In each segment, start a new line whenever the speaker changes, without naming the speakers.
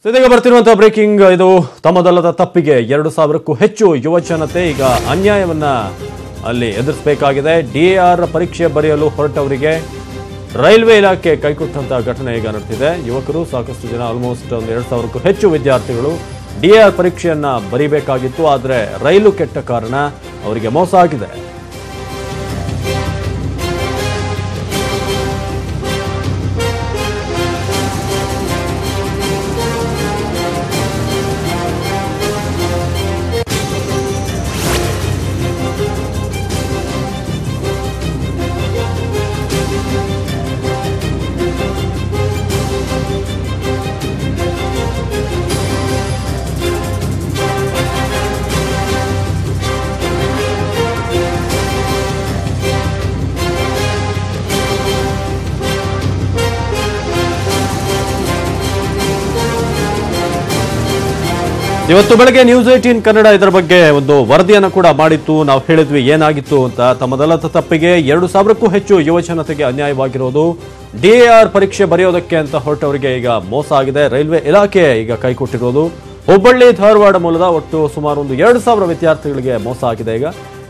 ಇದೀಗ ಬರ್ತಿರುವಂತಹ ಬ್ರೇಕಿಂಗ್ ಇದು ತಮ್ಮದಲ್ಲದ ತಪ್ಪಿಗೆ 2000ಕ್ಕೂ ಹೆಚ್ಚು ಯುವ ಜನತೆ ಈಗ ಅನ್ಯಾಯವನ್ನ ಅಲ್ಲಿ ಎದುರಿಸಬೇಕಾಗಿದೆ. ಡಿಎಆರ್ ಪರೀಕ್ಷೆ ಬರೆಯಲು ಹೊರಟವರಿಗೆ ರೈಲ್ವೆ ಇಲಾಖೆ ಕೈಕೊಟ್ಟಂತಹ ಘಟನೆ ಈಗ ನಡೆದಿದೆ. ಯುವಕರು ಸಾಕಷ್ಟು ಜನ ಆಲ್ಮೋಸ್ಟ್ 2000ಕ್ಕೂ ಹೆಚ್ಚು ವಿದ್ಯಾರ್ಥಿಗಳು ಡಿಎಆರ್ ಪರೀಕ್ಷೆಯನ್ನ ಬರೀಬೇಕಾಗಿತ್ತು. ಆದರೆ ರೈಲು ಕೆಟ್ಟ ಕಾರಣ ಅವರಿಗೆ ಮೋಸ ಆಗಿದೆ. ಇವತ್ತು ಬೆಳಗ್ಗೆ ನ್ಯೂಸ್ 18 ಕನ್ನಡ ಇದರ ಬಗ್ಗೆ ಒಂದು ವರದಿಯನ್ನು ಕೂಡ ಮಾಡಿತ್ತು. ನಾವು ಹೇಳಿದ್ವಿ ಏನಾಗಿತ್ತು ಅಂತ. ತಮ್ಮದಲ್ಲದ ತಪ್ಪಿಗೆ 2000ಕ್ಕೂ ಹೆಚ್ಚು ಯುವ ಜನತೆಗೆ ಅನ್ಯಾಯವಾಗಿರೋದು. ಡಿಎಆರ್ ಪರೀಕ್ಷೆ ಬರೆಯೋದಕ್ಕೆ ಅಂತ ಹೊರಟವರಿಗೆ ಈಗ ಮೋಸ ಆಗಿದೆ. ರೈಲ್ವೆ ಇಲಾಖೆ ಈಗ ಕೈಕೊಟ್ಟಿರೋದು. ಹುಬ್ಬಳ್ಳಿ ಧಾರವಾಡ ಮೂಲದ ಒಟ್ಟು ಸುಮಾರು ಒಂದು 2000 ವಿದ್ಯಾರ್ಥಿಗಳಿಗೆ ಮೋಸ ಆಗಿದೆ. ಈಗ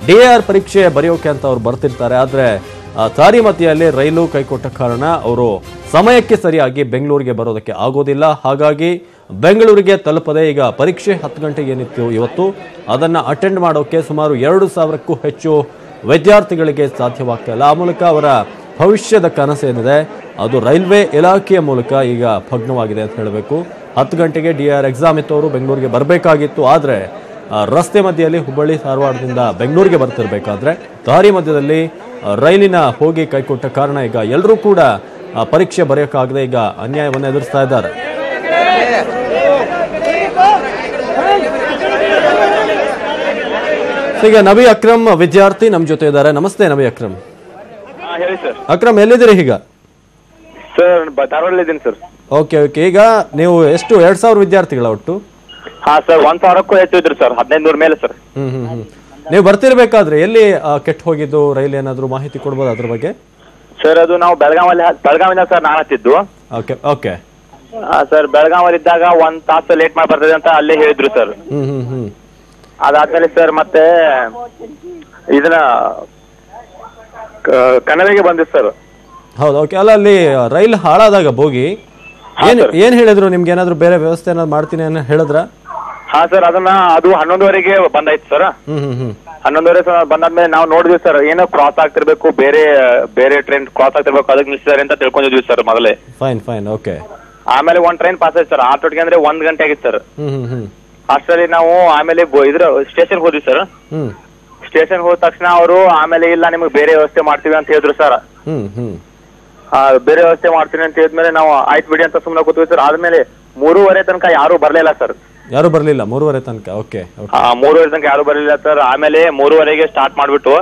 ಡಿಎಆರ್ ಪರೀಕ್ಷೆ ಬರೆಯೋಕೆ ಅಂತ ಅವ್ರು ಬರ್ತಿರ್ತಾರೆ. ಆದರೆ ದಾರಿ ಮಧ್ಯೆಯಲ್ಲಿ ರೈಲು ಕೈಕೊಟ್ಟ ಕಾರಣ ಅವರು ಸಮಯಕ್ಕೆ ಸರಿಯಾಗಿ ಬೆಂಗಳೂರಿಗೆ ಬರೋದಕ್ಕೆ ಆಗೋದಿಲ್ಲ. ಹಾಗಾಗಿ ಬೆಂಗಳೂರಿಗೆ ತಲುಪದೆ ಈಗ ಪರೀಕ್ಷೆ 10 ಗಂಟೆಗೆ ಏನಿತ್ತು ಇವತ್ತು ಅದನ್ನು ಅಟೆಂಡ್ ಮಾಡೋಕೆ ಸುಮಾರು 2000ಕ್ಕೂ ಹೆಚ್ಚು ವಿದ್ಯಾರ್ಥಿಗಳಿಗೆ ಸಾಧ್ಯವಾಗ್ತಾ ಇಲ್ಲ. ಆ ಮೂಲಕ ಅವರ ಭವಿಷ್ಯದ ಕನಸೇನಿದೆ ಅದು ರೈಲ್ವೆ ಇಲಾಖೆಯ ಮೂಲಕ ಈಗ ಭಗ್ನವಾಗಿದೆ ಅಂತ ಹೇಳಬೇಕು. 10 ಗಂಟೆಗೆ ಡಿಆರ್ ಎಕ್ಸಾಮ್ ಇತ್ತು. ಅವರು ಬೆಂಗಳೂರಿಗೆ ಬರಬೇಕಾಗಿತ್ತು. ಆದರೆ ರಸ್ತೆ ಮಧ್ಯೆಯಲ್ಲಿ ಹುಬ್ಬಳ್ಳಿ ಧಾರವಾಡದಿಂದ ಬೆಂಗಳೂರಿಗೆ ಬರ್ತಿರ್ಬೇಕಾದ್ರೆ ದಾರಿ ಮಧ್ಯದಲ್ಲಿ ರೈಲಿನ ಹೋಗಿ ಕೈಕೊಟ್ಟ ಕಾರಣ ಈಗ ಎಲ್ಲರೂ ಕೂಡ ಪರೀಕ್ಷೆ ಬರೆಯೋಕ್ಕಾಗದೆ ಈಗ ಅನ್ಯಾಯವನ್ನು ಎದುರಿಸ್ತಾ ಇದ್ದಾರೆ. ಈಗ ನಬಿ ಅಕ್ರಮ್ ವಿದ್ಯಾರ್ಥಿ ನಮ್ಮ ಜೊತೆ ಇದ್ದಾರೆ. ನಮಸ್ತೆ ನಬಿ ಅಕ್ರಮ್.
ಹೇಳಿ ಸರ್.
ಅಕ್ರಮ್ ಎಲ್ಲಿದ್ದೀರಿ ಈಗ?
ಸರ್ ಧಾರವಾಡಲ್ಲಿದ್ದೀನಿ ಸರ್.
Okay okay. ಈಗ ನೀವು ಎಷ್ಟು 2000 ವಿದ್ಯಾರ್ಥಿಗಳ ಒಟ್ಟು?
ಹಾ ಸರ್, 1000ಕ್ಕೂ ಹೆಚ್ಚು ಇದ್ರು ಸರ್, 1500 ಮೇಲೆ ಸರ್.
ನೀವು ಬರ್ತಿರ್ಬೇಕಾದ್ರೆ ಎಲ್ಲಿ ಕೆಟ್ಟ ಹೋಗಿದ್ದು ರೈಲ್ ಏನಾದ್ರು ಮಾಹಿತಿ ಕೊಡ್ಬೋದು ಅದ್ರ ಬಗ್ಗೆ?
ಸರ್ ಅದು ನಾವು ಬೆಳಗಾವಿಂದ ಸರ್ ನಾನು ಹತ್ತಿದ್ದು.
Okay okay.
ಸರ್ ಬೆಳಗಾವಲ್ಲಿ ಇದ್ದಾಗ 1 ತಾಸು ಲೇಟ್ ಮಾಡಿ ಬರ್ತದೆ ಅಂತ ಅಲ್ಲೇ ಹೇಳಿದ್ರು ಸರ್. ಅದಾದ್ಮೇಲೆ ಸರ್ ಮತ್ತೆ ಇದನ್ನ ಕನ್ನಡಿಗೆ ಬಂದಿತ್ತು ಸರ್.
ಹೌದು ಓಕೆ. ಅಲ್ಲ ಅಲ್ಲಿ ರೈಲ್ ಹಾಳಾದಾಗ ಬೋಗಿ ಏನ್ ಹೇಳಿದ್ರು ನಿಮ್ಗೆ? ಏನಾದ್ರು ಬೇರೆ ವ್ಯವಸ್ಥೆ ಏನಾದ್ರು ಮಾಡ್ತೀನಿ ಅನ್ನೋ ಹೇಳಿದ್ರ?
ಹಾ ಸರ್, ಅದು 11:30ಗೆ ಬಂದಾಯ್ತು ಸರ್. 11:30 ಬಂದಾದ್ಮೇಲೆ ನಾವು ನೋಡಿದ್ವಿ ಸರ್, ಏನೋ ಕ್ರಾಸ್ ಆಗ್ತಿರ್ಬೇಕು, ಬೇರೆ ಟ್ರೈನ್ ಕ್ರಾಸ್ ಆಗ್ತಿರ್ಬೇಕು, ಅದಕ್ಕೆ ನಿಲ್ಸಿದಾರೆ ಅಂತ ತಿಳ್ಕೊಂಡಿದ್ವಿ ಸರ್ ಮೊದಲೇ.
Fine fine okay.
ಆಮೇಲೆ ಒಂದ್ ಟ್ರೈನ್ ಪಾಸ್ ಆಯ್ತು ಸರ್, 8:00 ಅಂದ್ರೆ 1 ಗಂಟೆ ಆಗಿತ್ತು ಸರ್. ಅಷ್ಟರಲ್ಲಿ ನಾವು ಆಮೇಲೆ ಇದ್ರ ಸ್ಟೇಷನ್ ಹೋದ್ವಿ ಸರ್. ಸ್ಟೇಷನ್ ಹೋದ ತಕ್ಷಣ ಅವರು ಆಮೇಲೆ ಇಲ್ಲ ನಿಮ್ಗೆ ಬೇರೆ ವ್ಯವಸ್ಥೆ ಮಾಡ್ತೀವಿ ಅಂತ ಹೇಳಿದ್ರು ಸರ್. ಬೇರೆ ವ್ಯವಸ್ಥೆ ಮಾಡ್ತೀನಿ ಅಂತ ಹೇಳಿದ್ಮೇಲೆ ನಾವು ಆಯ್ತು ಬಿಡಿ ಅಂತ ಸುಮ್ಮನೆ ಕೂತ್ವಿ ಸರ್. ಆದ್ಮೇಲೆ 3:30 ತನಕ ಯಾರು ಬರ್ಲಿಲ್ಲ ಸರ್.
ಯಾರು ಬರ್ಲಿಲ್ಲ 3:30 ತನಕ? ಓಕೆ.
3:30 ತನಕ ಯಾರು ಬರ್ಲಿಲ್ಲ ಸರ್. ಆಮೇಲೆ 3:30ಗೆ ಸ್ಟಾರ್ಟ್ ಮಾಡ್ಬಿಟ್ಟು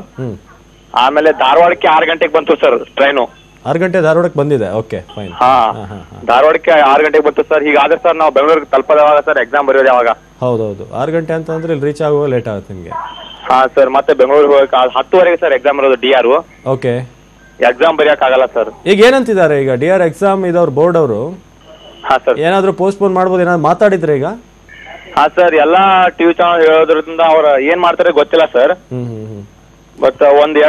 ಆಮೇಲೆ ಧಾರವಾಡಕ್ಕೆ 6 ಗಂಟೆಗೆ ಬಂತು ಸರ್ ಟ್ರೈನು.
6 ಗಂಟೆ ಧಾರವಾಡಕ್ಕೆ ಬಂದಿದೆ. Okay fine.
ಹಾ, ಧಾರವಾಡಕ್ಕೆ 6 ಗಂಟೆಗೆ ಬಂತು ಸರ್. ಹೀಗಾದ್ರೆ ಸರ್ ನಾವು ಬೆಂಗಳೂರಿಗೆ ತಲುಪೋದಾಗ ಸರ್ ಎಕ್ಸಾಮ್ ಬರೆಯೋದು ಯಾವಾಗ?
ಹೌದೌದು, 6 ಗಂಟೆ ಅಂತಂದ್ರೆ ಇಲ್ಲಿ ರೀಚ್ ಆಗುವ ಲೇಟ್ ಆಗುತ್ತೆ ನಿಮ್ಗೆ.
ಹಾ ಸರ್, ಮತ್ತೆ ಬೆಂಗಳೂರಿಗೆ ಹೋಗಕ್ಕೆ 10:00ವರೆಗೆ ಸರ್ ಎಕ್ಸಾಮ್ ಇರೋದು ಡಿಆರ್.
ಓಕೆ.
ಎಕ್ಸಾಮ್ ಬರೆಯಕ್ ಆಗಲ್ಲ ಸರ್.
ಈಗ ಏನಂತಿದ್ದಾರೆ ಈಗ ಡಿಆರ್ ಎಕ್ಸಾಮ್ ಇದವ್ರು ಬೋರ್ಡ್ ಅವರು?
ಹಾ ಸರ್.
ಏನಾದ್ರು ಪೋಸ್ಟ್ಪೋನ್ ಮಾಡ್ಬೋದು ಏನಾದ್ರು ಮಾತಾಡಿದ್ರೆ ಈಗ?
ಹಾ ಸರ್, ಎಲ್ಲಾ ಟಿವಿ ಚಾನಲ್ ಹೇಳೋದ್ರಿಂದ ಅವ್ರ ಏನ್ ಮಾಡ್ತಾರೆ ಗೊತ್ತಿಲ್ಲ ಸರ್. ಬಟ್ 1-2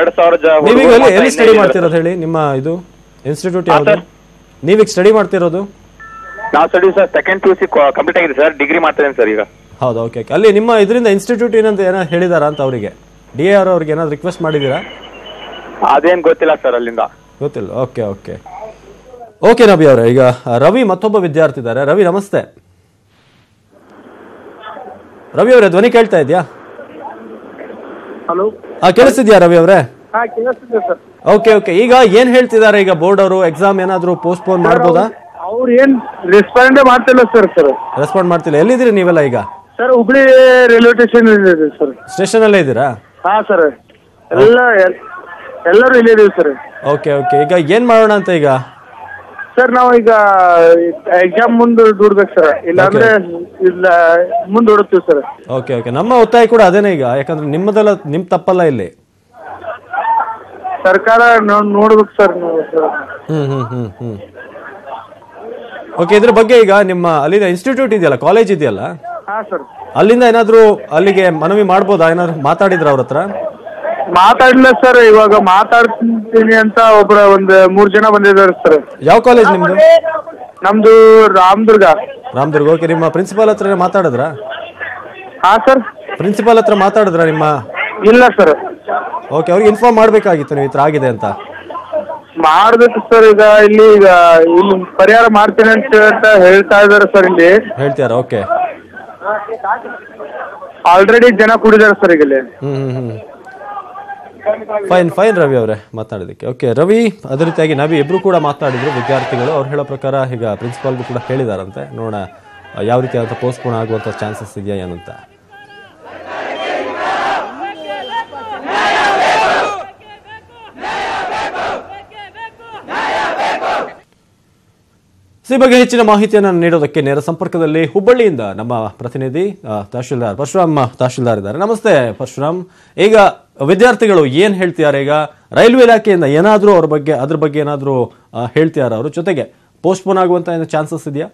ಎಲ್ಲಿ ಸ್ಟಡಿ ಮಾಡ್ತಿರೋದು ಹೇಳಿ? ನಿಮ್ಮ ಇದು ಇನ್ಸ್ಟಿಟ್ಯೂಟ್ ಯಾವ್ದು? ನೀವೀಗ ಸ್ಟಡಿ ಮಾಡ್ತಿರೋದು?
ನಾವು study sir second PUC complete ಆಗಿದೆ ಸರ್, ಡಿಗ್ರಿ ಮಾಡ್ತಿದ್ದೇನೆ ಸರ್ ಈಗ.
ಹೌದು ಓಕೆ. ಅಲ್ಲಿ ನಿಮ್ಮ ಇದರಿಂದ ಇನ್ಸ್ಟಿಟ್ಯೂಟ್ ಏನಂತ ಏನಾದ್ರು ಹೇಳಿದಾರ ಅಂತ ಅವರಿಗೆ? ಡಿಆರ್ ಅವ್ರಿಗೆ ಏನಾದ್ರು ರಿಕ್ವೆಸ್ಟ್ ಮಾಡಿದೀರಾ?
ಅದೇನ್ ಗೊತ್ತಿಲ್ಲ ಸರ್, ಅಲ್ಲಿಂದ
ಗೊತ್ತಿಲ್ಲ. Okay okay okay. ನಬಿ ಅವರೇ, ಈಗ ರವಿ ಮತ್ತೊಬ್ಬ ವಿದ್ಯಾರ್ಥಿ ಇದ್ದಾರೆ. ರವಿ ನಮಸ್ತೆ. ರವಿ ಅವರೇ ಧ್ವನಿ ಕೇಳ್ತಾ ಇದೆಯಾ?
ಹಲೋ.
ಕೇಳಿಸ್ತಿದ್ಯಾ ರವಿ ಅವರೇ?
ಸರ್.
Okay okay. ಈಗ ಏನ್ ಹೇಳ್ತಿದ್ದಾರೆ ಈಗ ಬೋರ್ಡ್ ಅವರು? ಎಕ್ಸಾಮ್ ಏನಾದ್ರು ಪೋಸ್ಟ್ಪೋನ್ ಮಾಡ್ಬೋದಾ?
ಅವ್ರು ಏನ್ ರೆಸ್ಪಾಂಡ್ ಮಾಡ್ತಿಲ್ಲ ಸರ್.
ರೆಸ್ಪಾಂಡ್ ಮಾಡ್ತಿಲ್ಲ. ಎಲ್ಲಿದ್ದೀರಿ ನೀವೆಲ್ಲ ಈಗ?
ಸರ್ ಹುಬ್ಳಿ ರೈಲ್ವೆ ಸ್ಟೇಷನ್ ಇದೆ ಸರ್.
ಸ್ಟೇಷನ್ ಅಲ್ಲೇ ಇದ್ದೀರಾ?
ಹಾ ಸರ್, ಎಲ್ಲರೂ ಇಲ್ಲೇ ಇದೀವಿ ಸರ್.
Okay okay. ಈಗ ಏನ್ ಮಾಡೋಣ ಅಂತ ಈಗ?
ಸರ್ ನಾವು ಈಗ ಎಕ್ಸಾಮ್ ಮುಂದೆ ದೂಡ್ಬೇಕು ಸರ್, ಇಲ್ಲಾಂದ್ರೆ ಇಲ್ಲ ಮುಂದೆ ಓಡುತ್ತೀವಿ ಸರ್.
Okay okay. ನಮ್ಮ ಒತ್ತಾಯ ಕೂಡ ಅದೇನೇ ಈಗ, ಯಾಕಂದ್ರೆ ನಿಮ್ ತಪ್ಪಲ್ಲ ಇಲ್ಲಿ.
ಸರ್ಕಾರ ನೋಡ್ಬೇಕು ಸರ್.
ಓಕೆ, ಇದ್ರ ಬಗ್ಗೆ ಈಗ ನಿಮ್ಮ ಅಲ್ಲಿನ ಇನ್ಸ್ಟಿಟ್ಯೂಟ್ ಇದೆಯಲ್ಲ, ಕಾಲೇಜ್ ಇದೆಯಲ್ಲ,
ಹಾ ಸರ್.
ಅಲ್ಲಿಂದ ಏನಾದ್ರು ಅಲ್ಲಿಗೆ ಮನವಿ ಮಾಡ್ಬೋದಾ? ಏನಾದ್ರು ಮಾತಾಡಿದ್ರ ಅವ್ರ ಹತ್ರ?
ಮಾತಾಡ್ಲಿಲ್ಲ ಸರ್. ಇವಾಗ ಮಾತಾಡ್ತೀನಿ ಅಂತ ಒಂದ್ 3 ಜನ ಬಂದಿದ್ದಾರೆ ಸರ್.
ಯಾವ ಕಾಲೇಜ್ ನಿಮ್ದು?
ನಮ್ದು ರಾಮದುರ್ಗ.
ರಾಮದುರ್ಗ. ಓಕೆ, ನಿಮ್ಮ ಪ್ರಿನ್ಸಿಪಾಲ್ ಹತ್ರ ಮಾತಾಡಿದ್ರಾ?
ಹಾ ಸರ್.
ಪ್ರಿನ್ಸಿಪಾಲ್ ಹತ್ರ ಮಾತಾಡಿದ್ರಾ ನಿಮ್ಮ?
ಇಲ್ಲ ಸರ್.
ಓಕೆ, ಅವ್ರಿಗೆ ಇನ್ಫಾರ್ಮ್ ಮಾಡ್ಬೇಕಾಗಿತ್ತು ನೀವು ಈ ತರ ಆಗಿದೆ ಅಂತ.
ಮಾಡ್ಬೇಕು ಸರ್. ಇಲ್ಲಿ ಪರಿಹಾರ ಮಾಡ್ತೇನೆ ಅಂತ ಹೇಳ್ತಾ ಇದಾರೆ ಸರ್. ಇಲ್ಲಿ
ಹೇಳ್ತೀರಾ? ಓಕೆ,
ಆಲ್ರೆಡಿ ಜನ ಕೂಡಿದ್ದಾರೆ ಸರ್ ಈಗ ಇಲ್ಲಿ.
ಫೈನ್ ರವಿ ಅವರೇ ಮಾತಾಡೋದಕ್ಕೆ. ಓಕೆ ರವಿ, ಅದೇ ರೀತಿಯಾಗಿ ನವಿ ಇಬ್ರು ಕೂಡ ಮಾತನಾಡಿದ್ರು ವಿದ್ಯಾರ್ಥಿಗಳು. ಅವ್ರು ಹೇಳೋ ಪ್ರಕಾರ ಈಗ ಪ್ರಿನ್ಸಿಪಾಲ್ಗೂ ಕೂಡ ಹೇಳಿದಾರಂತೆ. ನೋಡೋಣ ಯಾವ ರೀತಿಯಾದಂಥ ಪೋಸ್ಟ್ಪೋನ್ ಆಗುವಂಥ ಚಾನ್ಸಸ್ ಇದೆಯಾ ಏನಂತ. ಈ ಬಗ್ಗೆ ಹೆಚ್ಚಿನ ಮಾಹಿತಿಯನ್ನು ನೀಡೋದಕ್ಕೆ ನೇರ ಸಂಪರ್ಕದಲ್ಲಿ ಹುಬ್ಬಳ್ಳಿಯಿಂದ ನಮ್ಮ ಪ್ರತಿನಿಧಿ ತಹಶೀಲ್ದಾರ್ ತಹಶೀಲ್ದಾರ್ ಇದ್ದಾರೆ. ನಮಸ್ತೆ ಪರಶುರಾಮ್. ಈಗ ವಿದ್ಯಾರ್ಥಿಗಳು ಏನ್ ಹೇಳ್ತಿದ್ದಾರೆ? ಈಗ ರೈಲ್ವೆ ಇಲಾಖೆಯಿಂದ ಏನಾದರೂ ಅದ್ರ ಬಗ್ಗೆ ಏನಾದರೂ ಹೇಳ್ತಿದಾರ ಅವರು? ಜೊತೆಗೆ ಪೋಸ್ಟ್ಪೋನ್ ಆಗುವಂತ ಏನು ಚಾನ್ಸಸ್ ಇದೆಯಾ?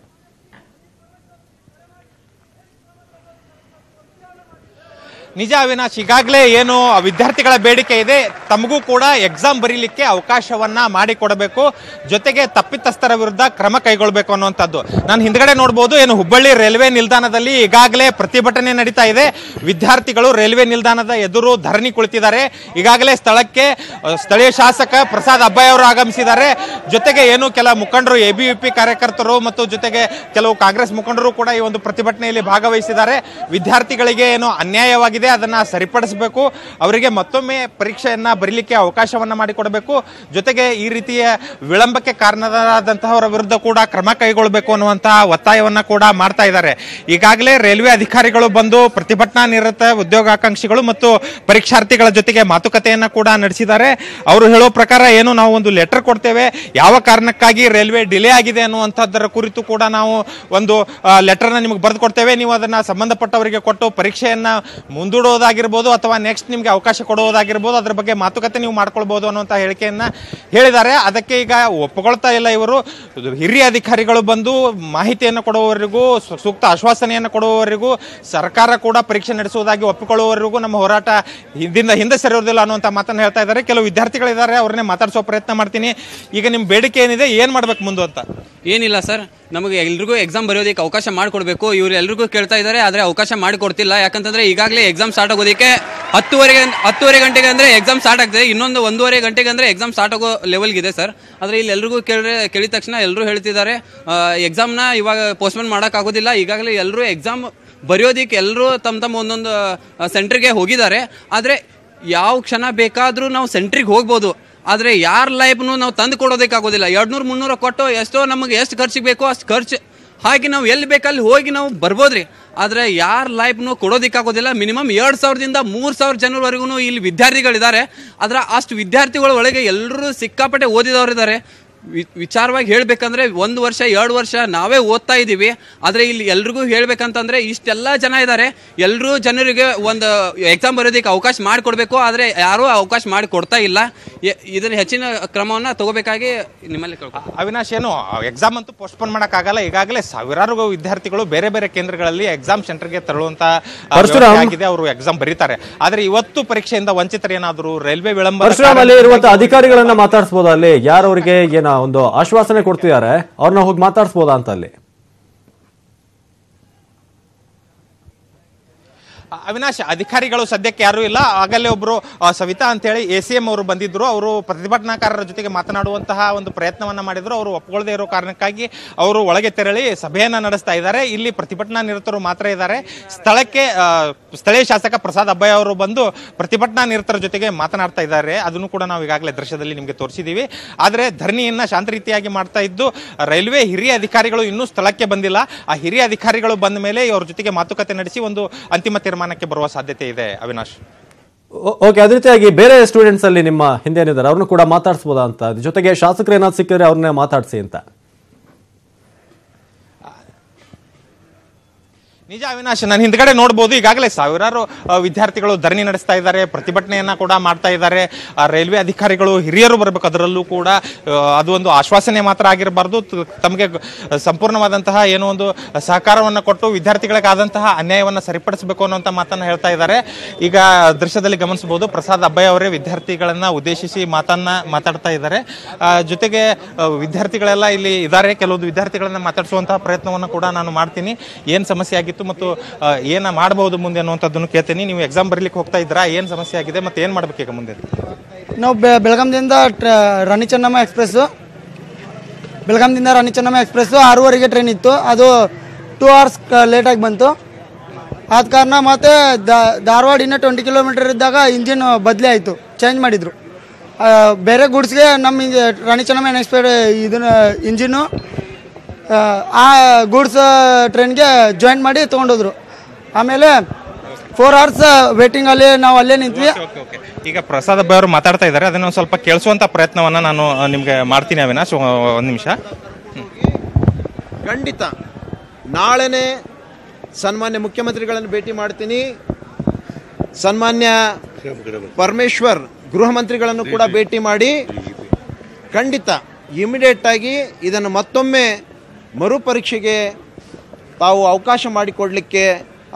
ನಿಜ ಅವಿನಾಶ್, ಈಗಾಗಲೇ ಏನು ವಿದ್ಯಾರ್ಥಿಗಳ ಬೇಡಿಕೆ ಇದೆ, ತಮಗೂ ಕೂಡ ಎಕ್ಸಾಮ್ ಬರೀಲಿಕ್ಕೆ ಅವಕಾಶವನ್ನ ಮಾಡಿಕೊಡಬೇಕು, ಜೊತೆಗೆ ತಪ್ಪಿತಸ್ಥರ ವಿರುದ್ಧ ಕ್ರಮ ಕೈಗೊಳ್ಳಬೇಕು ಅನ್ನುವಂಥದ್ದು. ನಾನು ಹಿಂದ್ಗಡೆ ನೋಡಬಹುದು, ಏನು ಹುಬ್ಬಳ್ಳಿ ರೈಲ್ವೆ ನಿಲ್ದಾಣದಲ್ಲಿ ಈಗಾಗಲೇ ಪ್ರತಿಭಟನೆ ನಡೀತಾ ಇದೆ. ವಿದ್ಯಾರ್ಥಿಗಳು ರೈಲ್ವೆ ನಿಲ್ದಾಣದ ಎದುರು ಧರಣಿ ಕುಳಿತಿದ್ದಾರೆ. ಈಗಾಗಲೇ ಸ್ಥಳಕ್ಕೆ ಸ್ಥಳೀಯ ಶಾಸಕ ಪ್ರಸಾದ್ ಅಬ್ಬಾಯಿ ಅವರು ಆಗಮಿಸಿದ್ದಾರೆ. ಜೊತೆಗೆ ಏನು ಕೆಲ ಮುಖಂಡರು, ಎಬಿವಿಪಿ ಕಾರ್ಯಕರ್ತರು ಮತ್ತು ಜೊತೆಗೆ ಕೆಲವು ಕಾಂಗ್ರೆಸ್ ಮುಖಂಡರು ಕೂಡ ಈ ಒಂದು ಪ್ರತಿಭಟನೆಯಲ್ಲಿ ಭಾಗವಹಿಸಿದ್ದಾರೆ. ವಿದ್ಯಾರ್ಥಿಗಳಿಗೆ ಏನು ಅನ್ಯಾಯವಾಗಿದೆ ಅದನ್ನ ಸರಿಪಡಿಸಬೇಕು, ಅವರಿಗೆ ಮತ್ತೊಮ್ಮೆ ಪರೀಕ್ಷೆಯನ್ನ ಬರೀಲಿಕ್ಕೆ ಅವಕಾಶವನ್ನ ಮಾಡಿಕೊಡಬೇಕು, ಜೊತೆಗೆ ಈ ರೀತಿಯ ವಿಳಂಬಕ್ಕೆ ಕಾರಣರಾದಂತಹವರ ವಿರುದ್ಧ ಕೂಡ ಕ್ರಮ ಕೈಗೊಳ್ಳಬೇಕು ಅನ್ನುವಂತಹ ಒತ್ತಾಯವನ್ನ ಕೂಡ ಮಾಡ್ತಾ ಇದ್ದಾರೆ. ಈಗಾಗಲೇ ರೈಲ್ವೆ ಅಧಿಕಾರಿಗಳು ಬಂದು ಪ್ರತಿಭಟನಾ ನಿರತ ಉದ್ಯೋಗಾಕಾಂಕ್ಷಿಗಳು ಮತ್ತು ಪರೀಕ್ಷಾರ್ಥಿಗಳ ಜೊತೆಗೆ ಮಾತುಕತೆಯನ್ನ ಕೂಡ ನಡೆಸಿದ್ದಾರೆ. ಅವರು ಹೇಳೋ ಪ್ರಕಾರ ಏನು, ನಾವು ಒಂದು ಲೆಟರ್ ಕೊಡ್ತೇವೆ, ಯಾವ ಕಾರಣಕ್ಕಾಗಿ ರೈಲ್ವೆ ಡಿಲೇ ಆಗಿದೆ ಅನ್ನುವಂಥದ್ದರ ಕುರಿತು ಕೂಡ ನಾವು ಒಂದು ಲೆಟರ್ನ ನಿಮಗೆ ಬರೆದು ಕೊಡ್ತೇವೆ, ನೀವು ಅದನ್ನ ಸಂಬಂಧಪಟ್ಟವರಿಗೆ ಕೊಟ್ಟು ಪರೀಕ್ಷೆಯನ್ನ ಮುಂದೂಡೋದಾಗಿರ್ಬೋದು ಅಥವಾ ನೆಕ್ಸ್ಟ್ ನಿಮ್ಗೆ ಅವಕಾಶ ಕೊಡುವುದಾಗಿರ್ಬೋದು, ಅದ್ರ ಬಗ್ಗೆ ಮಾತುಕತೆ ನೀವು ಮಾಡ್ಕೊಳ್ಬಹುದು ಅನ್ನುವಂಥ ಹೇಳಿಕೆಯನ್ನ ಹೇಳಿದ್ದಾರೆ. ಅದಕ್ಕೆ ಈಗ ಒಪ್ಪಿಕೊಳ್ತಾ ಇಲ್ಲ ಇವರು. ಹಿರಿಯ ಅಧಿಕಾರಿಗಳು ಬಂದು ಮಾಹಿತಿಯನ್ನು ಕೊಡುವವರೆಗೂ, ಸೂಕ್ತ ಆಶ್ವಾಸನೆಯನ್ನು ಕೊಡುವವರೆಗೂ, ಸರ್ಕಾರ ಕೂಡ ಪರೀಕ್ಷೆ ನಡೆಸುವುದಾಗಿ ಒಪ್ಪಿಕೊಳ್ಳುವವರೆಗೂ ನಮ್ಮ ಹೋರಾಟ ಹಿಂದೆ ಸರಿಯೋದಿಲ್ಲ ಅನ್ನುವಂಥ ಮಾತನ್ನು ಹೇಳ್ತಾ ಇದ್ದಾರೆ. ಕೆಲವು ವಿದ್ಯಾರ್ಥಿಗಳಿದ್ದಾರೆ, ಅವ್ರನ್ನೇ ಮಾತಾಡಿಸೋ ಪ್ರಯತ್ನ ಮಾಡ್ತೀನಿ. ಈಗ ನಿಮ್ಮ ಬೇಡಿಕೆ ಏನಿದೆ, ಏನ್ ಮಾಡ್ಬೇಕು ಮುಂದೆ ಅಂತ?
ಏನಿಲ್ಲ ಸರ್, ನಮಗೆ ಎಲ್ರಿಗೂ ಎಕ್ಸಾಮ್ ಬರೆಯೋದಕ್ಕೆ ಅವಕಾಶ ಮಾಡಿಕೊಡ್ಬೇಕು. ಇವ್ರು ಎಲ್ರಿಗೂ ಕೇಳ್ತಾ ಇದ್ದಾರೆ, ಆದರೆ ಅವಕಾಶ ಮಾಡಿಕೊಡ್ತಿಲ್ಲ. ಯಾಕಂತಂದ್ರೆ ಈಗಾಗಲೇ ಎಕ್ಸಾಮ್ ಸ್ಟಾರ್ಟ್ ಆಗೋದಕ್ಕೆ 10:30 ಗಂಟೆಗೆ ಅಂದರೆ ಎಕ್ಸಾಮ್ ಸ್ಟಾರ್ಟ್ ಆಗ್ತದೆ, ಇನ್ನೊಂದು 1:30 ಗಂಟೆಗೆ ಅಂದರೆ ಎಕ್ಸಾಮ್ ಸ್ಟಾರ್ಟ್ ಆಗೋ ಲೆವೆಲ್ಗಿದೆ ಸರ್. ಆದರೆ ಇಲ್ಲಿ ಎಲ್ರಿಗೂ ಕೇಳಿದ ತಕ್ಷಣ ಎಲ್ಲರೂ ಹೇಳ್ತಿದ್ದಾರೆ ಎಕ್ಸಾಮ್ನ ಇವಾಗ ಪೋಸ್ಟ್ಪೋನ್ ಮಾಡೋಕ್ಕಾಗೋದಿಲ್ಲ. ಈಗಾಗಲೇ ಎಲ್ಲರೂ ಎಕ್ಸಾಮ್ ಬರೆಯೋದಕ್ಕೆ ಎಲ್ಲರೂ ತಮ್ಮ ಒಂದೊಂದು ಸೆಂಟ್ರಿಗೆ ಹೋಗಿದ್ದಾರೆ. ಆದರೆ ಯಾವ ಕ್ಷಣ ಬೇಕಾದರೂ ನಾವು ಸೆಂಟ್ರಿಗೆ ಹೋಗ್ಬೋದು, ಆದರೆ ಯಾರ ಲೈಫ್ನು ನಾವು ತಂದು ಕೊಡೋದಕ್ಕಾಗೋದಿಲ್ಲ. 200-300 ಕೊಟ್ಟು ಎಷ್ಟೋ ನಮಗೆ ಎಷ್ಟು ಖರ್ಚಿಗೆ ಬೇಕೋ ಅಷ್ಟು ಖರ್ಚು ಹಾಗೆ ನಾವು ಎಲ್ಲಿ ಬೇಕಲ್ಲಿ ಹೋಗಿ ನಾವು ಬರ್ಬೋದ್ರಿ. ಆದರೆ ಯಾರ ಲೈಫ್ನು ಕೊಡೋದಕ್ಕಾಗೋದಿಲ್ಲ. ಮಿನಿಮಮ್ 2,000ದಿಂದ 3,000 ಜನರವರೆಗೂ ಇಲ್ಲಿ ವಿದ್ಯಾರ್ಥಿಗಳಿದ್ದಾರೆ. ಆದರೆ ಅಷ್ಟು ವಿದ್ಯಾರ್ಥಿಗಳ ಒಳಗೆ ಎಲ್ಲರೂ ಸಿಕ್ಕಾಪಟ್ಟೆ ಓದಿದವರಿದ್ದಾರೆ. ವಿಚಾರವಾಗಿ ಹೇಳ್ಬೇಕಂದ್ರೆ 1 ವರ್ಷ 2 ವರ್ಷ ನಾವೇ ಓದ್ತಾ ಇದ್ದೀವಿ. ಆದರೆ ಇಲ್ಲಿ ಎಲ್ರಿಗೂ ಹೇಳ್ಬೇಕಂತಂದ್ರೆ ಇಷ್ಟೆಲ್ಲ ಜನ ಇದ್ದಾರೆ, ಎಲ್ಲರೂ ಜನರಿಗೆ ಒಂದು ಎಕ್ಸಾಮ್ ಬರೋದಕ್ಕೆ ಅವಕಾಶ ಮಾಡಿಕೊಡ್ಬೇಕು. ಆದರೆ ಯಾರೂ ಅವಕಾಶ ಮಾಡಿ ಕೊಡ್ತಾ ಇಲ್ಲ. ಇದನ್ನ ಹೆಚ್ಚಿನ ಕ್ರಮವನ್ನು ತಗೋಬೇಕಾಗಿ ನಿಮ್ಮಲ್ಲಿ
ಅವಿನಾಶ್, ಏನು ಎಕ್ಸಾಮ್ ಅಂತೂ ಪೋಸ್ಟ್ಪೋನ್ ಮಾಡೋಕ್ಕಾಗಲ್ಲ. ಈಗಾಗಲೇ ಸಾವಿರಾರು ವಿದ್ಯಾರ್ಥಿಗಳು ಬೇರೆ ಬೇರೆ ಕೇಂದ್ರಗಳಲ್ಲಿ ಎಕ್ಸಾಮ್ ಸೆಂಟರ್ಗೆ ತೆರಳುವಂತ ಆಗಿದೆ, ಅವರು ಎಕ್ಸಾಮ್ ಬರೀತಾರೆ. ಆದರೆ ಇವತ್ತು ಪರೀಕ್ಷೆಯಿಂದ ವಂಚಿತರೇನಾದರೂ ರೈಲ್ವೆ ವಿಳಂಬ
ಇರುವಂತಹ ಅಧಿಕಾರಿಗಳನ್ನ ಮಾತಾಡಿಸಬಹುದಾ? ಅಲ್ಲಿ ಯಾರವರಿಗೆ ಒಂದು ಆಶ್ವಾಸನೆ ಕೊಡ್ತಿದ್ದಾರೆ, ಅವ್ರನ್ನ ಹೋಗಿ ಮಾತಾಡಿಸಬಹುದಾ ಅಂತ ಅಲ್ಲಿ?
ಅವಿನಾಶ್, ಅಧಿಕಾರಿಗಳು ಸದ್ಯಕ್ಕೆ ಯಾರೂ ಇಲ್ಲ. ಆಗಲೇ ಒಬ್ರು ಸವಿತಾ ಅಂತೇಳಿ ACM ಅವರು ಬಂದಿದ್ರು. ಅವರು ಪ್ರತಿಭಟನಾಕಾರರ ಜೊತೆಗೆ ಮಾತನಾಡುವಂತಹ ಒಂದು ಪ್ರಯತ್ನವನ್ನ ಮಾಡಿದ್ರು. ಅವರು ಒಪ್ಕೊಳ್ಳದೆ ಇರೋ ಕಾರಣಕ್ಕಾಗಿ ಅವರು ಒಳಗೆ ತೆರಳಿ ಸಭೆಯನ್ನ ನಡೆಸ್ತಾ ಇದ್ದಾರೆ. ಇಲ್ಲಿ ಪ್ರತಿಭಟನಾ ನಿರತರು ಮಾತ್ರ ಇದ್ದಾರೆ. ಸ್ಥಳಕ್ಕೆ ಸ್ಥಳೀಯ ಶಾಸಕ ಪ್ರಸಾದ್ ಅಬ್ಬಾಯಿ ಅವರು ಬಂದು ಪ್ರತಿಭಟನಾ ನಿರತರ ಜೊತೆಗೆ ಮಾತನಾಡ್ತಾ ಇದ್ದಾರೆ. ಅದನ್ನು ಕೂಡ ನಾವು ಈಗಾಗಲೇ ದೃಶ್ಯದಲ್ಲಿ ನಿಮಗೆ ತೋರಿಸಿದ್ದೀವಿ. ಆದರೆ ಧರಣಿಯನ್ನ ಶಾಂತ ರೀತಿಯಾಗಿ ಮಾಡ್ತಾ ಇದ್ದು ರೈಲ್ವೆ ಹಿರಿಯ ಅಧಿಕಾರಿಗಳು ಇನ್ನೂ ಸ್ಥಳಕ್ಕೆ ಬಂದಿಲ್ಲ. ಆ ಹಿರಿಯ ಅಧಿಕಾರಿಗಳು ಬಂದ ಮೇಲೆ ಅವ್ರ ಜೊತೆಗೆ ಮಾತುಕತೆ ನಡೆಸಿ ಒಂದು ಅಂತಿಮ ತೀರ್ಮಾನಕ್ಕೆ ಬರುವ ಸಾಧ್ಯತೆ ಇದೆ. ಅವಿನಾಶ್,
ಓಕೆ, ಅದೇ ರೀತಿಯಾಗಿ ಬೇರೆ ಸ್ಟೂಡೆಂಟ್ಸ್ ಅಲ್ಲಿ ನಿಮ್ಮ ಹಿಂದೆ ಏನಿದ್ದಾರೆ ಅವ್ರನ್ನು ಕೂಡ ಮಾತಾಡಿಸಬಹುದಾ ಅಂತ, ಜೊತೆಗೆ ಶಾಸಕರು ಏನಾದ್ರು ಸಿಕ್ಕಿದ್ರೆ ಅವ್ರನ್ನೇ ಮಾತಾಡಿಸಿ ಅಂತ?
ನಿಜ ಅವಿನಾಶ್, ನಾನು ಹಿಂದ್ಗಡೆ ನೋಡ್ಬೋದು ಈಗಾಗಲೇ ಸಾವಿರಾರು ವಿದ್ಯಾರ್ಥಿಗಳು ಧರಣಿ ನಡೆಸ್ತಾ ಇದ್ದಾರೆ, ಪ್ರತಿಭಟನೆಯನ್ನ ಕೂಡ ಮಾಡ್ತಾ ಇದ್ದಾರೆ. ರೈಲ್ವೆ ಅಧಿಕಾರಿಗಳು ಹಿರಿಯರು ಬರಬೇಕು, ಅದರಲ್ಲೂ ಕೂಡ ಅದು ಒಂದು ಆಶ್ವಾಸನೆ ಮಾತ್ರ ಆಗಿರಬಾರ್ದು, ತಮಗೆ ಸಂಪೂರ್ಣವಾದಂತಹ ಏನೋ ಒಂದು ಸಹಕಾರವನ್ನು ಕೊಟ್ಟು ವಿದ್ಯಾರ್ಥಿಗಳಿಗಾದಂತಹ ಅನ್ಯಾಯವನ್ನು ಸರಿಪಡಿಸಬೇಕು ಅನ್ನುವಂಥ ಮಾತನ್ನ ಹೇಳ್ತಾ ಇದ್ದಾರೆ. ಈಗ ದೃಶ್ಯದಲ್ಲಿ ಗಮನಿಸಬಹುದು, ಪ್ರಸಾದ್ ಅಬ್ಬಯ್ಯ ಅವರೇ ವಿದ್ಯಾರ್ಥಿಗಳನ್ನ ಉದ್ದೇಶಿಸಿ ಮಾತಾಡ್ತಾ ಇದ್ದಾರೆ. ಜೊತೆಗೆ ವಿದ್ಯಾರ್ಥಿಗಳೆಲ್ಲ ಇಲ್ಲಿ ಇದ್ದಾರೆ, ಕೆಲವೊಂದು ವಿದ್ಯಾರ್ಥಿಗಳನ್ನ ಮಾತಾಡಿಸುವಂತಹ ಪ್ರಯತ್ನವನ್ನು ಕೂಡ ನಾನು ಮಾಡ್ತೀನಿ. ಏನ್ ಸಮಸ್ಯೆ ಆಗಿತ್ತು ಮತ್ತು ಏನ ಮಾಡಬಹುದು ಮುಂದೆ ಅನ್ನುವಂಥದ್ದನ್ನು ಕೇಳ್ತೀನಿ. ನೀವು ಎಕ್ಸಾಮ್ ಬರೀಲಿಕ್ಕೆ ಹೋಗ್ತಾ ಇದ್ರಾ, ಏನ್ ಸಮಸ್ಯೆ ಆಗಿದೆ ಮತ್ತೆ ಏನ್ ಮಾಡ್ಬೇಕು ಈಗ ಮುಂದೆ?
ನಾವು ಬೆಳಗಾಂದಿಂದ ರಾಣಿ ಚೆನ್ನಮ್ಮ ಎಕ್ಸ್ಪ್ರೆಸ್ 6:30 ಟ್ರೈನ್ ಇತ್ತು, ಅದು 2 hours ಲೇಟಾಗಿ ಬಂತು. ಆದ ಕಾರಣ ಮತ್ತೆ ಧಾರವಾಡ ಇನ್ನೂ 20 ಕಿಲೋಮೀಟರ್ ಇದ್ದಾಗ ಇಂಜಿನ್ ಬದಲೇ ಆಯಿತು, ಚೇಂಜ್ ಮಾಡಿದರು. ಬೇರೆ ಗುಡ್ಸ್ಗೆ ನಮ್ಮ ರಾಣಿ ಚೆನ್ನಮ್ಮ ಎಕ್ಸ್ಪ್ರೆಸ್ ಇದನ್ನು ಇಂಜಿನ್ನು ಆ ಗೂಡ್ಸ್ ಟ್ರೈನ್ಗೆ ಜಾಯಿನ್ ಮಾಡಿ ತೊಗೊಂಡೋದ್ರು. ಆಮೇಲೆ 4 hours ವೇಟಿಂಗಲ್ಲಿ ನಾವು ಅಲ್ಲೇ ನಿಂತ್ವಿ.
ಈಗ ಪ್ರಸಾದ್ ಅಬ್ಬಯ್ಯ ಅವರು ಮಾತಾಡ್ತಾ ಇದ್ದಾರೆ, ಅದನ್ನು ಸ್ವಲ್ಪ ಕೇಳಿಸುವಂಥ ಪ್ರಯತ್ನವನ್ನು ನಾನು ನಿಮಗೆ ಮಾಡ್ತೀನಿ. ಅವಿನಾಶ್, ಒಂದು ನಿಮಿಷ.
ಖಂಡಿತ ನಾಳೆನೇ ಸನ್ಮಾನ್ಯ ಮುಖ್ಯಮಂತ್ರಿಗಳನ್ನು ಭೇಟಿ ಮಾಡ್ತೀನಿ, ಸನ್ಮಾನ್ಯ ಪರಮೇಶ್ವರ್ ಗೃಹ ಮಂತ್ರಿಗಳನ್ನು ಕೂಡ ಭೇಟಿ ಮಾಡಿ ಖಂಡಿತ ಇಮಿಡಿಯೇಟ್ ಆಗಿ ಇದನ್ನು ಮತ್ತೊಮ್ಮೆ ಮರುಪರೀಕ್ಷೆಗೆ ತಾವು ಅವಕಾಶ ಮಾಡಿಕೊಡಲಿಕ್ಕೆ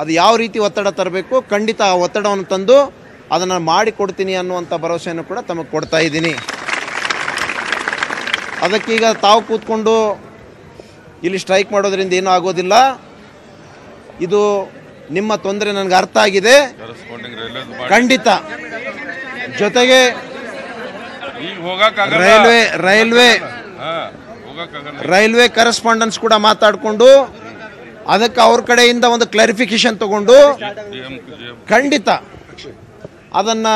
ಅದು ಯಾವ ರೀತಿ ಒತ್ತಡ ತರಬೇಕು, ಖಂಡಿತ ಆ ಒತ್ತಡವನ್ನು ತಂದು ಅದನ್ನು ಮಾಡಿಕೊಡ್ತೀನಿ ಅನ್ನುವಂಥ ಭರವಸೆಯನ್ನು ಕೂಡ ತಮಗೆ ಕೊಡ್ತಾ ಇದ್ದೀನಿ. ಅದಕ್ಕೀಗ ತಾವು ಕೂತ್ಕೊಂಡು ಇಲ್ಲಿ ಸ್ಟ್ರೈಕ್ ಮಾಡೋದ್ರಿಂದ ಏನೂ ಆಗೋದಿಲ್ಲ. ಇದು ನಿಮ್ಮ ತೊಂದರೆ ನನಗೆ ಅರ್ಥ ಆಗಿದೆ ಖಂಡಿತ. ಜೊತೆಗೆ ರೈಲ್ವೆ ಕರೆಸ್ಪಾಂಡೆನ್ಸ್ ಕೂಡ ಮಾತಾಡಿಕೊಂಡು ಅದಕ್ಕೆ ಅವ್ರ ಕಡೆಯಿಂದ ಒಂದು ಕ್ಲಾರಿಫಿಕೇಶನ್ ತಗೊಂಡು ಖಂಡಿತ ಅದನ್ನು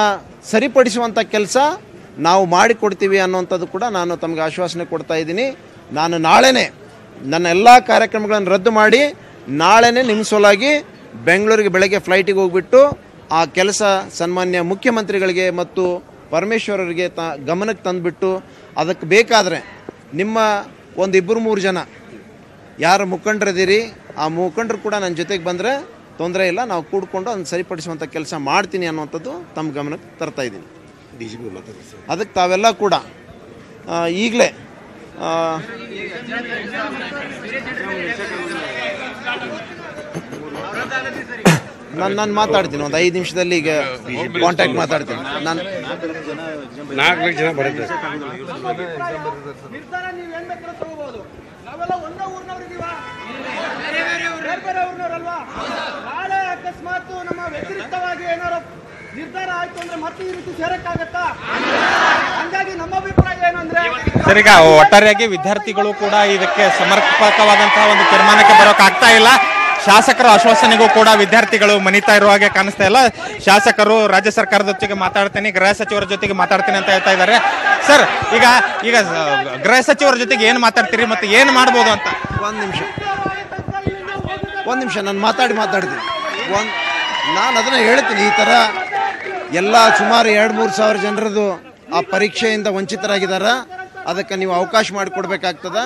ಸರಿಪಡಿಸುವಂಥ ಕೆಲಸ ನಾವು ಮಾಡಿಕೊಡ್ತೀವಿ ಅನ್ನುವಂಥದ್ದು ಕೂಡ ನಾನು ತಮಗೆ ಆಶ್ವಾಸನೆ ಕೊಡ್ತಾ ಇದ್ದೀನಿ. ನಾನು ನಾಳೆನೇ ನನ್ನ ಎಲ್ಲ ಕಾರ್ಯಕ್ರಮಗಳನ್ನು ರದ್ದು ಮಾಡಿ ನಾಳೆನೇ ನಿಮ್ಮ ಸಲುವಾಗಿ ಬೆಂಗಳೂರಿಗೆ ಬೆಳಗ್ಗೆ ಫ್ಲೈಟಿಗೆ ಹೋಗ್ಬಿಟ್ಟು ಆ ಕೆಲಸ ಸನ್ಮಾನ್ಯ ಮುಖ್ಯಮಂತ್ರಿಗಳಿಗೆ ಮತ್ತು ಪರಮೇಶ್ವರರಿಗೆ ಗಮನಕ್ಕೆ ತಂದುಬಿಟ್ಟು ಅದಕ್ಕೆ ಬೇಕಾದರೆ ನಿಮ್ಮ ಒಂದು 2-3 ಜನ ಯಾರು ಮುಖಂಡರಿದ್ದೀರಿ ಆ ಮುಖಂಡರು ಕೂಡ ನನ್ನ ಜೊತೆಗೆ ಬಂದರೆ ತೊಂದರೆ ಇಲ್ಲ, ನಾವು ಕೂಡ್ಕೊಂಡು ಅದನ್ನು ಸರಿಪಡಿಸುವಂಥ ಕೆಲಸ ಮಾಡ್ತೀನಿ ಅನ್ನುವಂಥದ್ದು ತಮ್ಮ ಗಮನಕ್ಕೆ ತರ್ತಾ ಇದ್ದೀನಿ. ಅದಕ್ಕೆ ತಾವೆಲ್ಲ ಕೂಡ ಈಗಲೇ ನಾನು ಮಾತಾಡ್ತೀನಿ, ಒಂದು 5 ನಿಮಿಷದಲ್ಲಿ ಈಗ ಕಾಂಟ್ಯಾಕ್ಟ್ ಮಾತಾಡ್ತೀನಿ. ನಾನು
4 ಜನ ಬರುತ್ತೆ.
ನಾಳೆ ಅಕಸ್ಮಾತ್ ನಮ್ಮ ವ್ಯತಿರಿಕ್ತವಾಗಿ ಏನಾರು ನಿರ್ಧಾರ ಆಯ್ತು ಅಂದ್ರೆ ಮತ್ತೆ ಈ ರೀತಿ ಸೇರಕ್ಕಾಗತ್ತಾ? ಹಂಗಾಗಿ ನಮ್ಮ ಅಭಿಪ್ರಾಯ ಏನು ಅಂದ್ರೆ
ಸರ್, ಈಗ ಒಟ್ಟಾರೆಯಾಗಿ ವಿದ್ಯಾರ್ಥಿಗಳು ಕೂಡ ಇದಕ್ಕೆ ಸಮರ್ಪಕವಾದಂತಹ ಒಂದು ತೀರ್ಮಾನಕ್ಕೆ ಬರೋಕ್ಕಾಗ್ತಾ ಇಲ್ಲ. ಶಾಸಕರ ಆಶ್ವಾಸನೆಗೂ ಕೂಡ ವಿದ್ಯಾರ್ಥಿಗಳು ಮನಿತಾ ಇರುವ ಹಾಗೆ ಕಾಣಿಸ್ತಾ ಇಲ್ಲ. ಶಾಸಕರು ರಾಜ್ಯ ಸರ್ಕಾರದ ಜೊತೆಗೆ ಮಾತಾಡ್ತೇನೆ, ಗೃಹ ಸಚಿವರ ಜೊತೆಗೆ ಮಾತಾಡ್ತೇನೆ ಅಂತ ಹೇಳ್ತಾ ಇದ್ದಾರೆ. ಸರ್, ಈಗ ಗೃಹ ಸಚಿವರ ಜೊತೆಗೆ ಏನು ಮಾತಾಡ್ತೀರಿ ಮತ್ತೆ ಏನು ಮಾಡ್ಬೋದು ಅಂತ?
ಒಂದು ನಿಮಿಷ ನಾನು ಮಾತಾಡ್ತೀನಿ. ನಾನು ಅದನ್ನು ಹೇಳ್ತೀನಿ, ಈ ಥರ ಎಲ್ಲ ಸುಮಾರು 2-3 ಸಾವಿರ ಜನರದು ಆ ಪರೀಕ್ಷೆಯಿಂದ ವಂಚಿತರಾಗಿದ್ದಾರೆ. ಅದಕ್ಕೆ ನೀವು ಅವಕಾಶ ಮಾಡಿಕೊಡ್ಬೇಕಾಗ್ತದ.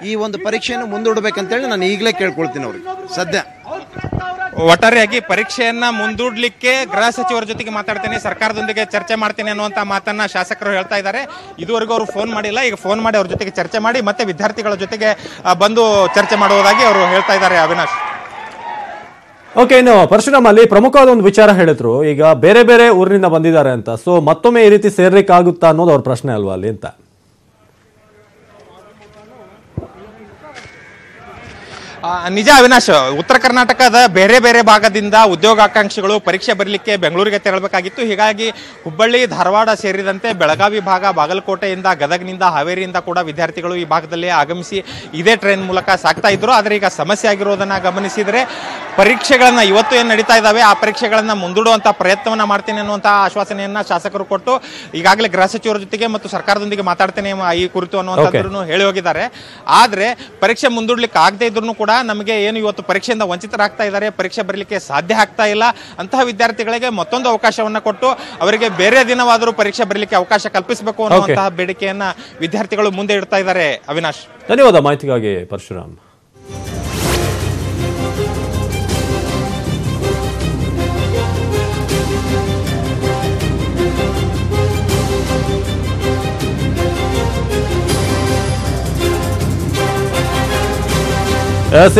ಈ ಒಂದು ಪರೀಕ್ಷೆಯನ್ನು ಮುಂದೂಡಬೇಕಂತೇಳಿ ನಾನು ಈಗಲೇ ಕೇಳ್ಕೊಳ್ತೀನಿ ಅವ್ರಿಗೆ. ಸದ್ಯ
ಒಟ್ಟಾರೆಯಾಗಿ ಪರೀಕ್ಷೆಯನ್ನ ಮುಂದೂಡ್ಲಿಕ್ಕೆ ಗೃಹ ಸಚಿವರ ಜೊತೆಗೆ ಮಾತಾಡ್ತೇನೆ, ಸರ್ಕಾರದೊಂದಿಗೆ ಚರ್ಚೆ ಮಾಡ್ತೇನೆ ಅನ್ನುವಂತ ಮಾತನ್ನ ಶಾಸಕರು ಹೇಳ್ತಾ ಇದ್ದಾರೆ. ಇದುವರೆಗೂ ಅವರು ಫೋನ್ ಮಾಡಿಲ್ಲ, ಈಗ ಫೋನ್ ಮಾಡಿ ಅವ್ರ ಜೊತೆಗೆ ಚರ್ಚೆ ಮಾಡಿ ಮತ್ತೆ ವಿದ್ಯಾರ್ಥಿಗಳ ಜೊತೆಗೆ ಬಂದು ಚರ್ಚೆ ಮಾಡುವುದಾಗಿ ಅವರು ಹೇಳ್ತಾ ಇದ್ದಾರೆ. ಅವಿನಾಶ್,
ಓಕೆ, ಇನ್ನು ಪರಶುರಾಮ್ ಅಲ್ಲಿ ಪ್ರಮುಖವಾದ ಒಂದು ವಿಚಾರ ಹೇಳಿದ್ರು, ಈಗ ಬೇರೆ ಬೇರೆ ಊರಿನಿಂದ ಬಂದಿದ್ದಾರೆ ಅಂತ. ಸೊ ಮತ್ತೊಮ್ಮೆ ಈ ರೀತಿ ಸೇರ್ಲಿಕ್ಕಾಗುತ್ತಾ ಅನ್ನೋದು ಅವ್ರ ಪ್ರಶ್ನೆ ಅಲ್ವಾ ಅಲ್ಲಿ ಅಂತ?
ನಿಜ ಅವಿನಾಶ್, ಉತ್ತರ ಕರ್ನಾಟಕದ ಬೇರೆ ಬೇರೆ ಭಾಗದಿಂದ ಉದ್ಯೋಗಾಕಾಂಕ್ಷಿಗಳು ಪರೀಕ್ಷೆ ಬರಲಿಕ್ಕೆ ಬೆಂಗಳೂರಿಗೆ ತೆರಳಬೇಕಾಗಿತ್ತು. ಹೀಗಾಗಿ ಹುಬ್ಬಳ್ಳಿ, ಧಾರವಾಡ ಸೇರಿದಂತೆ ಬೆಳಗಾವಿ ಭಾಗ, ಬಾಗಲಕೋಟೆಯಿಂದ, ಗದಗನಿಂದ, ಹಾವೇರಿಯಿಂದ ಕೂಡ ವಿದ್ಯಾರ್ಥಿಗಳು ಈ ಭಾಗದಲ್ಲಿ ಆಗಮಿಸಿ ಇದೇ ಟ್ರೈನ್ ಮೂಲಕ ಸಾಗ್ತಾ ಇದ್ರು. ಆದರೆ ಈಗ ಸಮಸ್ಯೆ ಆಗಿರೋದನ್ನ ಗಮನಿಸಿದರೆ ಪರೀಕ್ಷೆಗಳನ್ನ ಇವತ್ತು ಏನು ನಡೀತಾ ಇದ್ದಾವೆ ಆ ಪರೀಕ್ಷೆಗಳನ್ನ ಮುಂದೂಡುವಂತ ಪ್ರಯತ್ನವನ್ನ ಮಾಡ್ತೇನೆ ಅನ್ನುವಂತಹ ಆಶ್ವಾಸನೆಯನ್ನ ಶಾಸಕರು ಕೊಟ್ಟು ಈಗಾಗಲೇ ಗೃಹ ಸಚಿವರ ಜೊತೆಗೆ ಮತ್ತು ಸರ್ಕಾರದೊಂದಿಗೆ ಮಾತಾಡ್ತೇನೆ ಈ ಕುರಿತು ಅನ್ನುವಂಥದ್ದನ್ನು ಹೇಳಿ ಹೋಗಿದ್ದಾರೆ. ಆದ್ರೆ ಪರೀಕ್ಷೆ ಮುಂದೂಡ್ಲಿಕ್ಕೆ ಆಗದೆ ಇದ್ರು ಕೂಡ ನಮಗೆ ಏನು ಇವತ್ತು ಪರೀಕ್ಷೆಯಿಂದ ವಂಚಿತರಾಗ್ತಾ ಇದ್ದಾರೆ, ಪರೀಕ್ಷೆ ಬರಲಿಕ್ಕೆ ಸಾಧ್ಯ ಆಗ್ತಾ ಇಲ್ಲ, ಅಂತಹ ವಿದ್ಯಾರ್ಥಿಗಳಿಗೆ ಮತ್ತೊಂದು ಅವಕಾಶವನ್ನ ಕೊಟ್ಟು ಅವರಿಗೆ ಬೇರೆ ದಿನವಾದರೂ ಪರೀಕ್ಷೆ ಬರಲಿಕ್ಕೆ ಅವಕಾಶ ಕಲ್ಪಿಸಬೇಕು ಅನ್ನುವಂತಹ ಬೇಡಿಕೆಯನ್ನ ವಿದ್ಯಾರ್ಥಿಗಳು ಮುಂದೆ ಇಡ್ತಾ ಇದ್ದಾರೆ. ಅವಿನಾಶ್,
ಧನ್ಯವಾದ ಮಾಹಿತಿಗಾಗಿ ಪರಶುರಾಮ್.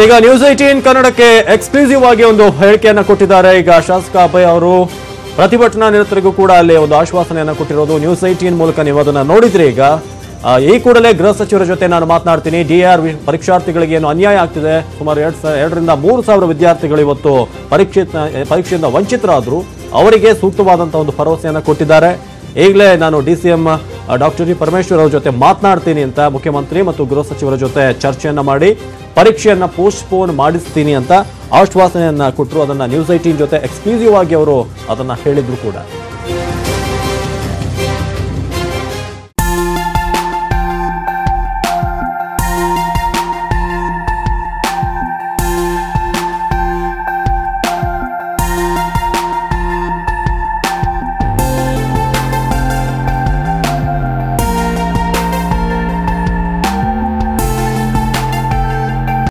ಈಗ ನ್ಯೂಸ್ 18 ಕನ್ನಡಕ್ಕೆ ಎಕ್ಸ್ಕ್ಲೂಸಿವ್ ಆಗಿ ಒಂದು ಹೇಳಿಕೆಯನ್ನ ಕೊಟ್ಟಿದ್ದಾರೆ. ಈಗ ಶಾಸಕ ಅಭಯ್ ಅವರು ಪ್ರತಿಭಟನಾ ನಿರತರಿಗೂ ಕೂಡ ಅಲ್ಲಿ ಒಂದು ಆಶ್ವಾಸನೆಯನ್ನ ಕೊಟ್ಟಿರೋದು ನ್ಯೂಸ್ 18 ಮೂಲಕ ನೀವು ಅದನ್ನ ನೋಡಿದ್ರಿ. ಈಗ ಈ ಕೂಡಲೇ ಗೃಹ ಸಚಿವರ ಜೊತೆ ನಾನು ಮಾತನಾಡ್ತೀನಿ. DAR ಪರೀಕ್ಷಾರ್ಥಿಗಳಿಗೆ ಏನು ಅನ್ಯಾಯ ಆಗ್ತಿದೆ, ಸುಮಾರು 2,000 ರಿಂದ 3,000 ವಿದ್ಯಾರ್ಥಿಗಳು ಇವತ್ತು ಪರೀಕ್ಷೆಯಿಂದ ವಂಚಿತರಾದ್ರು. ಅವರಿಗೆ ಸೂಕ್ತವಾದಂತಹ ಒಂದು ಭರವಸೆಯನ್ನ ಕೊಟ್ಟಿದ್ದಾರೆ. ಈಗಲೇ ನಾನು DCM ಡಾಕ್ಟರ್ ಜಿ ಪರಮೇಶ್ವರ್ ಅವರ ಜೊತೆ ಮಾತನಾಡ್ತೀನಿ ಅಂತ ಮುಖ್ಯಮಂತ್ರಿ ಮತ್ತು ಗೃಹ ಸಚಿವರ ಜೊತೆ ಚರ್ಚೆಯನ್ನ ಮಾಡಿ ಪರೀಕ್ಷೆಯನ್ನ ಪೋಸ್ಟ್ಪೋನ್ ಮಾಡಿಸ್ತೀನಿ ಅಂತ ಆಶ್ವಾಸನೆಯನ್ನ ಕೊಟ್ಟರು. ಅದನ್ನ ನ್ಯೂಸ್ 18 ಜೊತೆ ಎಕ್ಸ್ಕ್ಲೂಸಿವ್ ಆಗಿ ಅವರು ಅದನ್ನ ಹೇಳಿದ್ರು ಕೂಡ.